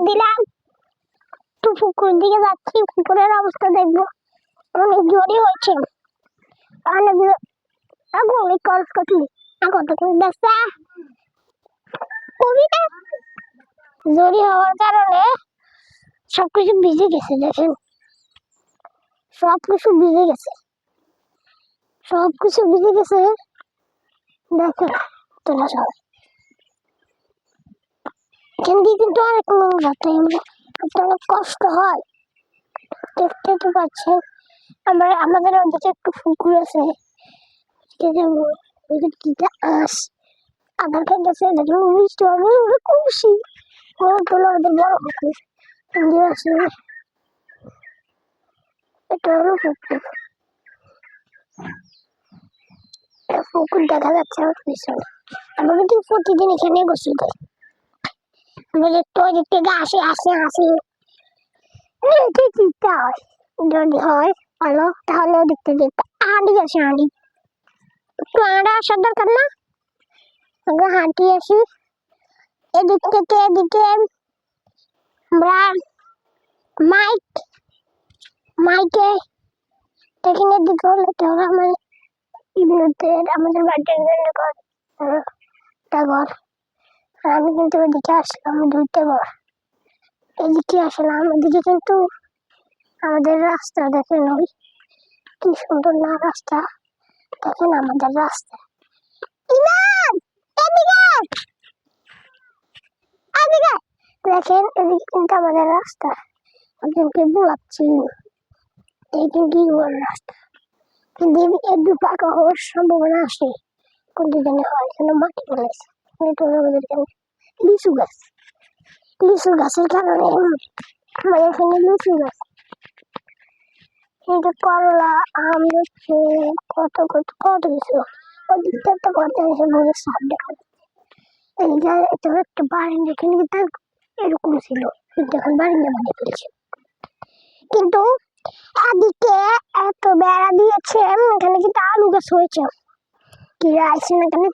দিলাম, তো পুকুরের দিকে যাচ্ছি। পুকুরের অবস্থা দেখবো, অনেক জোরই হয়েছে। অনেক আগুন খরচ করছি, কত করে দেখছে কবিতা জোরি হওয়ার কারণে সবকিছু ভিজে গেছে। দেখেন, সবকিছু ভিজে গেছে, সবকিছু ভিজে গেছে। দেখেন তোলা সবাই, এখান দিয়ে কিন্তু অনেক নোংরা, তাই অনেক কষ্ট হয়। দেখতে তো পাচ্ছেন আমাদের ওদিকে একটু পুকুর আছে, আস আধার কার্ড আছে, দেখলাম বৃষ্টি হবে খুশি তোলা আমাদের বড় পুকুর আছে। এটা হলো পুকুর, পুকুর দেখা যাচ্ছে আমার পিছনে। আমরা কিন্তু প্রতিদিন এখানে গোসল করি। আমরা দেখতে ওই দিক থেকে আসি যদি হয় ভালো, তাহলে ওদিক থেকে হাঁটি আসি। একটু আড়া আসার দরকার না, আমরা হাঁটি আসি। এদিক থেকে এদিকে আমরা মাইকে এখানে দিকে হলে আমাদের বাড়ির ঘর। আমি কিন্তু ওইদিকে আসলাম দুইটা ঘর, এদিকে আসলাম। এদিকে কিন্তু আমাদের রাস্তা দেখেন, ওই কি সুন্দর না রাস্তা, দেখেন আমাদের রাস্তা। দেখেন এদিকে কিন্তু আমাদের রাস্তা, ওদেরকে বোলাচ্ছি এই কিন্তু রাস্তা, কিন্তু একটু পাকা হওয়ার সম্ভাবনা আসে। কোনটি জানে হয়, এখানে মাটি ফেলেছে। আমাদের এখানে লিচু গাছের কারণে আমাদের এখানে লিচু গাছ, কিন্তু করলা আম হচ্ছে কত কিছু। ওদিকটা তো কত কিছু বলে সাপ দেখা যাচ্ছে। একটা বারিন্দা এখানে এরকম ছিল, কিন্তু এখন বারিন্দা বানিয়ে ফেলছে। কিন্তু এদিকে এত বেড়া দিয়েছে, এখানে কিন্তু আলু গাছ হয়েছে। কি আছে না এখানে,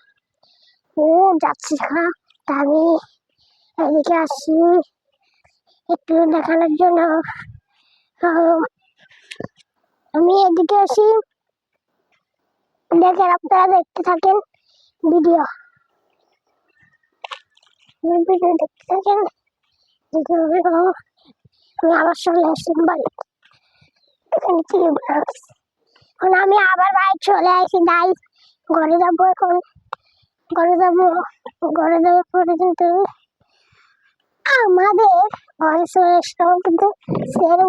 ও যাচ্ছে আমি এদিকে আসি একটু দেখানোর জন্য। আমি এদিকে আসি, দেখেন আপনারা দেখতে থাকেন ভিডিও দেখতে থাকেন। আমি আবার চলে আসলাম বাড়িতে, এখানে এখন আমি আবার বাড়ি চলে আসি। তাই ঘরে যাবো, এখন ঘরে যাওয়ার পরে কিন্তু আমাদের ঘরে চলে আসলাম, কিন্তু সেরে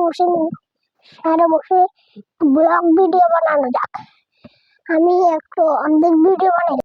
বসে ব্লগ ভিডিও বানানো যাক। আমি একটু অর্ধেক ভিডিও বানাই।